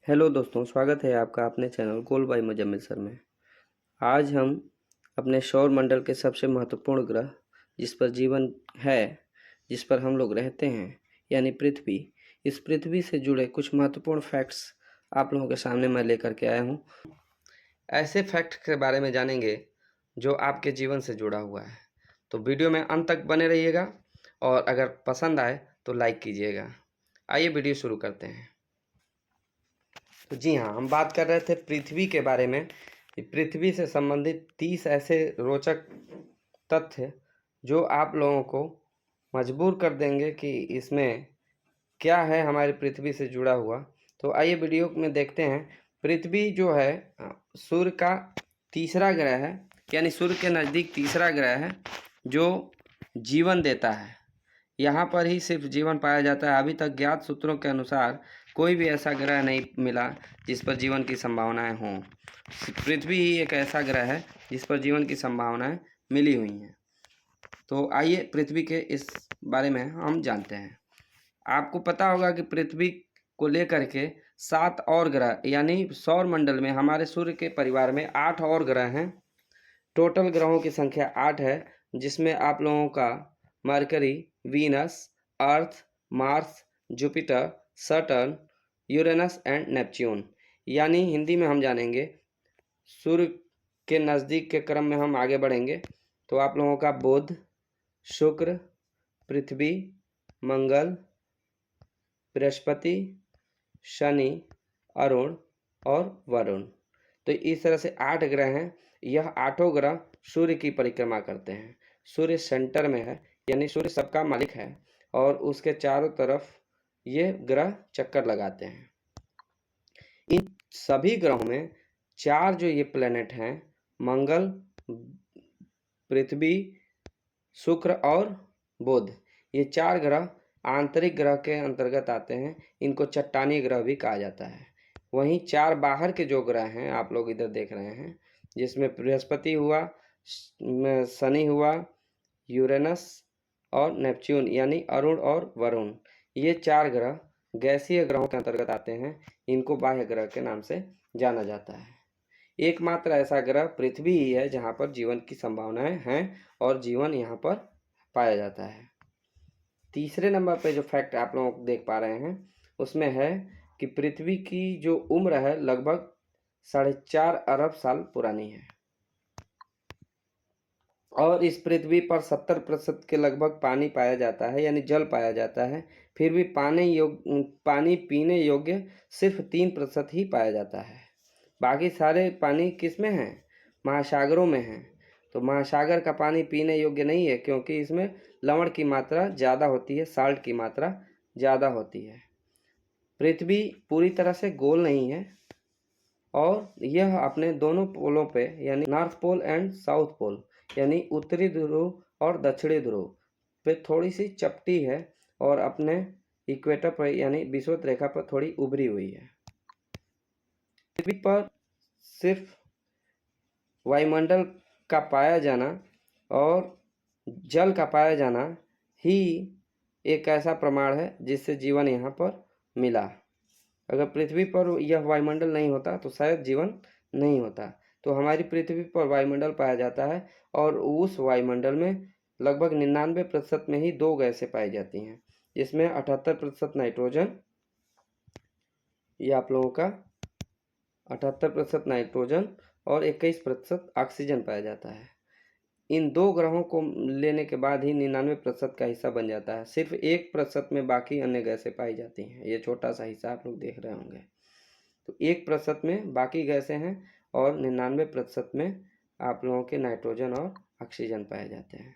Hello दोस्तों, स्वागत है आपका अपने channel goal by Muzammil sir में। आज हम अपने सौर मंडल के सबसे महत्वपूर्ण ग्रह जिस पर जीवन है, जिस पर हम लोग रहते हैं, यानी पृथ्वी, इस पृथ्वी से जुड़े कुछ महत्वपूर्ण फैक्ट्स आप लोगों के सामने मैं लेकर के आया हूँ। ऐसे फैक्ट के बारे में जानेंगे जो आपके जीवन से जुड़ा हुआ है। तो वीडियो में अंत तक बने रहिएगा और अगर पसंद आए तो लाइक कीजिएगा। आइए वीडियो शुरू करते हैं। तो जी हाँ, हम बात कर रहे थे पृथ्वी के बारे में। पृथ्वी से संबंधित 30 ऐसे रोचक तथ्य जो आप लोगों को मजबूर कर देंगे कि इसमें क्या है हमारी पृथ्वी से जुड़ा हुआ। तो आइए वीडियो में देखते हैं। पृथ्वी जो है सूर्य का तीसरा ग्रह है, यानी सूर्य के नज़दीक तीसरा ग्रह है जो जीवन देता है। यहाँ पर ही सिर्फ जीवन पाया जाता है। अभी तक ज्ञात सूत्रों के अनुसार कोई भी ऐसा ग्रह नहीं मिला जिस पर जीवन की संभावनाएं हों। पृथ्वी ही एक ऐसा ग्रह है जिस पर जीवन की संभावनाएं मिली हुई हैं। तो आइए पृथ्वी के इस बारे में हम जानते हैं। आपको पता होगा कि पृथ्वी को लेकर के 7 और ग्रह, यानी सौर मंडल में हमारे सूर्य के परिवार में 8 और ग्रह हैं। टोटल ग्रहों की संख्या 8 है, जिसमें आप लोगों का mercury, Venus, earth, Mars, Jupiter, Saturn, Uranus and Neptune, यानी हिंदी में हम जानेंगे सूर्य के नज़दीक के क्रम में हम आगे बढ़ेंगे तो आप लोगों का बुध, शुक्र, पृथ्वी, मंगल, बृहस्पति, शनि, अरुण और वरुण। तो इस तरह से 8 ग्रह हैं। यह 8 ग्रह सूर्य की परिक्रमा करते हैं। सूर्य सेंटर में है, यानी सूर्य सबका मालिक है और उसके चारों तरफ ये ग्रह चक्कर लगाते हैं। इन सभी ग्रहों में 4 जो ये प्लेनेट हैं, मंगल, पृथ्वी, शुक्र और बुध, ये 4 ग्रह आंतरिक ग्रह के अंतर्गत आते हैं। इनको चट्टानी ग्रह भी कहा जाता है। वहीं 4 बाहर के जो ग्रह हैं आप लोग इधर देख रहे हैं, जिसमें बृहस्पति हुआ, शनि हुआ, यूरेनस और नेपच्यून यानी अरुण और वरुण, ये 4 ग्रह गैसीय ग्रहों के अंतर्गत आते हैं। इनको बाह्य ग्रह के नाम से जाना जाता है। एकमात्र ऐसा ग्रह पृथ्वी ही है जहाँ पर जीवन की संभावनाएं हैं और जीवन यहाँ पर पाया जाता है। तीसरे नंबर पे जो फैक्ट आप लोग देख पा रहे हैं उसमें है कि पृथ्वी की जो उम्र है लगभग 4.5 अरब साल पुरानी है और इस पृथ्वी पर 70% के लगभग पानी पाया जाता है, यानी जल पाया जाता है। फिर भी पानी पीने योग्य सिर्फ 3% ही पाया जाता है। बाकी सारे पानी किस में हैं? महासागरों में हैं। तो महासागर का पानी पीने योग्य नहीं है क्योंकि इसमें लवण की मात्रा ज़्यादा होती है, साल्ट की मात्रा ज़्यादा होती है। पृथ्वी पूरी तरह से गोल नहीं है और यह अपने दोनों पोलों पे, यानी north pole and south pole, यानी उत्तरी ध्रुव और दक्षिणी ध्रुव पे थोड़ी सी चपटी है और अपने इक्वेटर पर, यानी विषुवत रेखा पर थोड़ी उभरी हुई है। पृथ्वी पर सिर्फ वायुमंडल का पाया जाना और जल का पाया जाना ही एक ऐसा प्रमाण है जिससे जीवन यहाँ पर मिला। अगर पृथ्वी पर यह वायुमंडल नहीं होता तो शायद जीवन नहीं होता। तो हमारी पृथ्वी पर वायुमंडल पाया जाता है और उस वायुमंडल में लगभग 99% में ही 2 गैसें पाई जाती हैं, जिसमें 78% नाइट्रोजन, ये आप लोगों का 78% नाइट्रोजन और 21% ऑक्सीजन पाया जाता है। इन 2 ग्रहों को लेने के बाद ही 99% का हिस्सा बन जाता है। सिर्फ 1% में बाकी अन्य गैसें पाई जाती हैं। ये छोटा सा हिस्सा आप लोग देख रहे होंगे। तो 1% में बाकी गैसें हैं और 99% में आप लोगों के नाइट्रोजन और ऑक्सीजन पाए जाते हैं।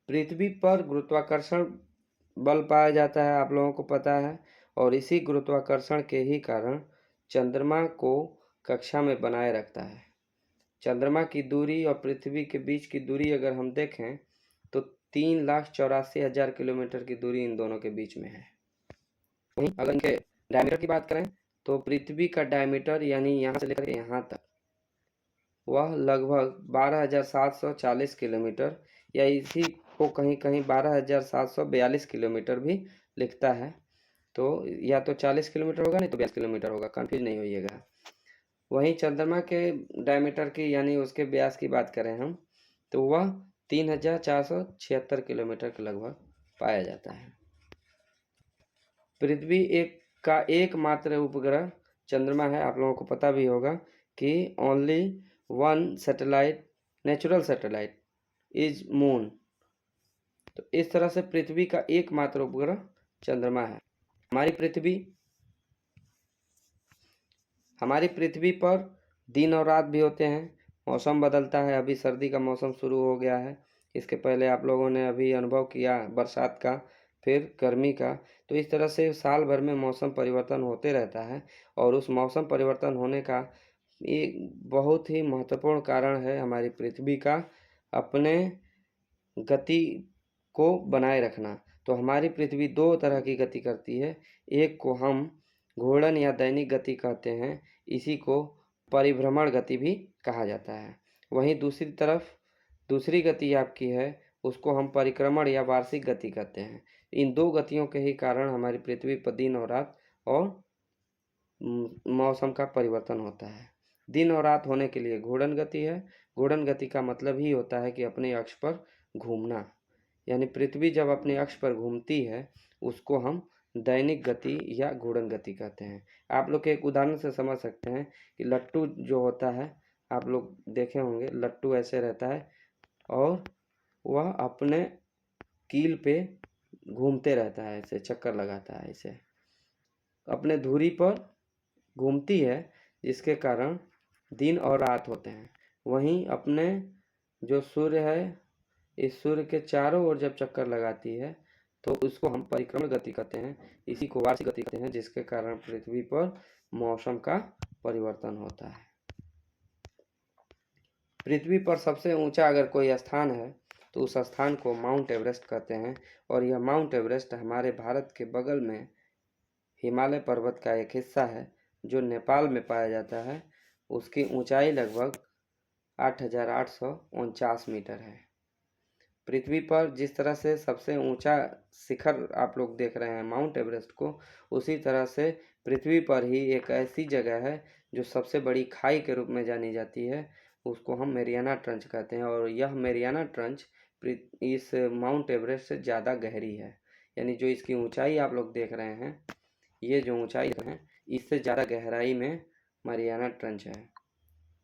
पृथ्वी पर गुरुत्वाकर्षण बल पाया जाता है, आप लोगों को पता है, और इसी गुरुत्वाकर्षण के ही कारण चंद्रमा को कक्षा में बनाए रखता है। चंद्रमा की दूरी और पृथ्वी के बीच की दूरी अगर हम देखें तो 3,84,000 किलोमीटर की दूरी इन दोनों के बीच में है। वहीं अगर इनके डायमीटर की बात करें तो पृथ्वी का डायमीटर, यानी यहाँ से लेकर यहाँ तक, वह लगभग 12,740 किलोमीटर, या इसी को कहीं कहीं 12,742 किलोमीटर भी लिखता है। तो या तो 40 किलोमीटर होगा, नहीं तो 42 किलोमीटर होगा, कन्फ्यूज नहीं होइएगा। वहीं चंद्रमा के डायमीटर की यानी उसके व्यास की बात करें हम, तो वह 3476 किलोमीटर के लगभग पाया जाता है। पृथ्वी का एकमात्र उपग्रह चंद्रमा है। आप लोगों को पता भी होगा कि only one satellite, natural satellite is moon. तो इस तरह से पृथ्वी का एकमात्र उपग्रह चंद्रमा है। हमारी पृथ्वी पर दिन और रात भी होते हैं, मौसम बदलता है। अभी सर्दी का मौसम शुरू हो गया है, इसके पहले आप लोगों ने अभी अनुभव किया बरसात का, फिर गर्मी का। तो इस तरह से साल भर में मौसम परिवर्तन होते रहता है, और उस मौसम परिवर्तन होने का एक बहुत ही महत्वपूर्ण कारण है हमारी पृथ्वी का अपने गति को बनाए रखना। तो हमारी पृथ्वी दो तरह की गति करती है, एक को हम घूर्णन या दैनिक गति कहते हैं, इसी को परिभ्रमण गति भी कहा जाता है। वहीं दूसरी तरफ दूसरी गति आपकी है, उसको हम परिक्रमण या वार्षिक गति कहते हैं। इन दो गतियों के ही कारण हमारी पृथ्वी पर दिन और रात और मौसम का परिवर्तन होता है। दिन और रात होने के लिए घूर्णन गति है। घूर्णन गति का मतलब ही होता है कि अपने अक्ष पर घूमना, यानी पृथ्वी जब अपने अक्ष पर घूमती है उसको हम दैनिक गति या घूर्णन गति कहते हैं। आप लोग के एक उदाहरण से समझ सकते हैं कि लट्टू जो होता है, आप लोग देखे होंगे, लट्टू ऐसे रहता है और वह अपने कील पे घूमते रहता है, ऐसे चक्कर लगाता है, ऐसे अपने धुरी पर घूमती है, जिसके कारण दिन और रात होते हैं। वहीं अपने जो सूर्य है, इस सूर्य के चारों ओर जब चक्कर लगाती है तो उसको हम परिक्रमण गति कहते हैं, इसी को वार्षिक गति कहते हैं, जिसके कारण पृथ्वी पर मौसम का परिवर्तन होता है। पृथ्वी पर सबसे ऊंचा अगर कोई स्थान है तो उस स्थान को माउंट एवरेस्ट कहते हैं, और यह माउंट एवरेस्ट हमारे भारत के बगल में हिमालय पर्वत का एक हिस्सा है जो नेपाल में पाया जाता है। उसकी ऊंचाई लगभग 8,849 मीटर है। पृथ्वी पर जिस तरह से सबसे ऊंचा शिखर आप लोग देख रहे हैं माउंट एवरेस्ट को, उसी तरह से पृथ्वी पर ही एक ऐसी जगह है जो सबसे बड़ी खाई के रूप में जानी जाती है, उसको हम मेरियाना ट्रंच कहते हैं। और यह मेरियाना ट्रंच इस माउंट एवरेस्ट से ज़्यादा गहरी है, यानी जो इसकी ऊंचाई आप लोग देख रहे हैं, ये जो ऊंचाई है इससे ज़्यादा गहराई में मरियाना ट्रंच है।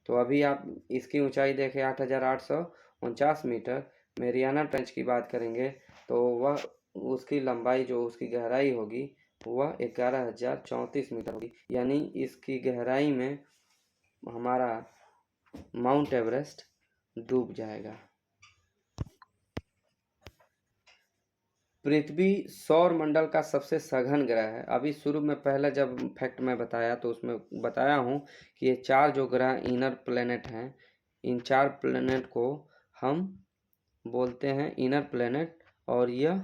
तो अभी आप इसकी ऊंचाई देखें 8,849 मीटर। मेरियाना ट्रंच की बात करेंगे तो वह उसकी लंबाई जो उसकी गहराई होगी वह 11,034 मीटर होगी, यानी इसकी गहराई में हमारा माउंट एवरेस्ट डूब जाएगा। पृथ्वी सौर मंडल का सबसे सघन ग्रह है। अभी शुरू में पहले जब फैक्ट मैं बताया तो उसमें बताया हूँ कि ये 4 जो ग्रह इनर प्लेनेट हैं, इन 4 प्लेनेट को हम बोलते हैं इनर प्लेनेट, और यह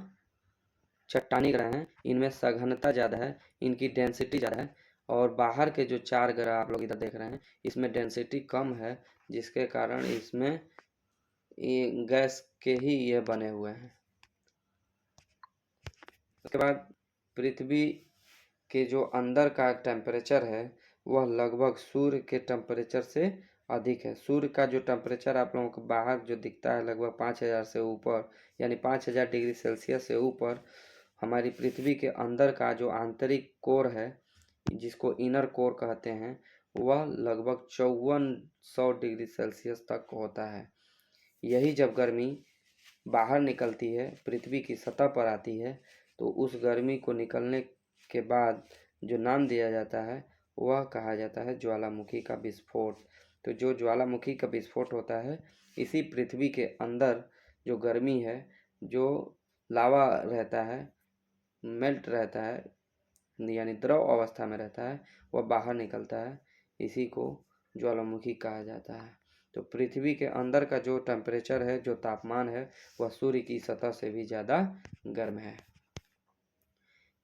चट्टानी ग्रह हैं, इनमें सघनता ज़्यादा है, इनकी डेंसिटी ज़्यादा है। और बाहर के जो 4 ग्रह आप लोग इधर देख रहे हैं, इसमें डेंसिटी कम है, जिसके कारण इसमें ये गैस के ही ये बने हुए हैं। उसके बाद पृथ्वी के जो अंदर का टेम्परेचर है वह लगभग सूर्य के टेम्परेचर से अधिक है। सूर्य का जो टेम्परेचर आप लोगों को बाहर जो दिखता है लगभग 5,000 से ऊपर, यानी 5,000 डिग्री सेल्सियस से ऊपर, हमारी पृथ्वी के अंदर का जो आंतरिक कोर है, जिसको इनर कोर कहते हैं, वह लगभग 5400 डिग्री सेल्सियस तक होता है। यही जब गर्मी बाहर निकलती है, पृथ्वी की सतह पर आती है, तो उस गर्मी को निकलने के बाद जो नाम दिया जाता है वह कहा जाता है ज्वालामुखी का विस्फोट। तो जो ज्वालामुखी का विस्फोट होता है, इसी पृथ्वी के अंदर जो गर्मी है, जो लावा रहता है, मेल्ट रहता है, यानी द्रव अवस्था में रहता है, वह बाहर निकलता है, इसी को ज्वालामुखी कहा जाता है। तो पृथ्वी के अंदर का जो टेम्परेचर है, जो तापमान है, वह सूर्य की सतह से भी ज़्यादा गर्म है।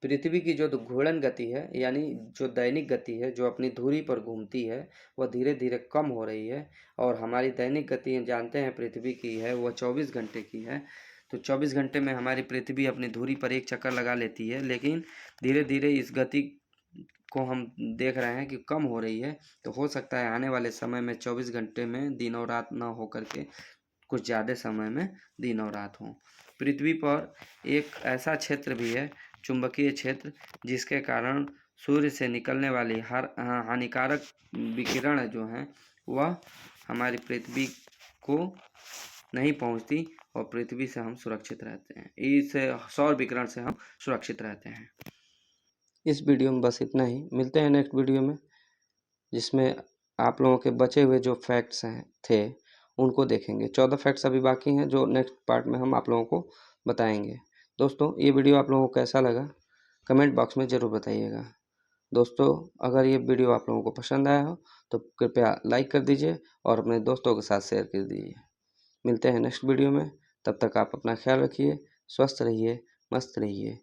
पृथ्वी की जो घूर्णन गति है, यानी जो दैनिक गति है, जो अपनी धुरी पर घूमती है, वह धीरे धीरे कम हो रही है। और हमारी दैनिक गति जानते हैं पृथ्वी की है वह 24 घंटे की है। तो 24 घंटे में हमारी पृथ्वी अपनी धुरी पर एक चक्कर लगा लेती है, लेकिन धीरे धीरे इस गति को हम देख रहे हैं कि कम हो रही है। तो हो सकता है आने वाले समय में 24 घंटे में दिन और रात ना हो करके कुछ ज़्यादा समय में दिन और रात हो। पृथ्वी पर एक ऐसा क्षेत्र भी है, चुंबकीय क्षेत्र, जिसके कारण सूर्य से निकलने वाली हर हानिकारक विकिरण जो हैं वह हमारी पृथ्वी को नहीं पहुंचती और पृथ्वी से हम सुरक्षित रहते हैं। इस सौर विकिरण से हम सुरक्षित रहते हैं। इस वीडियो में बस इतना ही। मिलते हैं नेक्स्ट वीडियो में, जिसमें आप लोगों के बचे हुए जो फैक्ट्स हैं थे उनको देखेंगे। 14 फैक्ट्स अभी बाकी हैं जो नेक्स्ट पार्ट में हम आप लोगों को बताएंगे। दोस्तों, ये वीडियो आप लोगों को कैसा लगा कमेंट बॉक्स में ज़रूर बताइएगा। दोस्तों, अगर ये वीडियो आप लोगों को पसंद आया हो तो कृपया लाइक कर दीजिए और अपने दोस्तों के साथ शेयर कर दीजिए। मिलते हैं नेक्स्ट वीडियो में, तब तक आप अपना ख्याल रखिए, स्वस्थ रहिए, मस्त रहिए।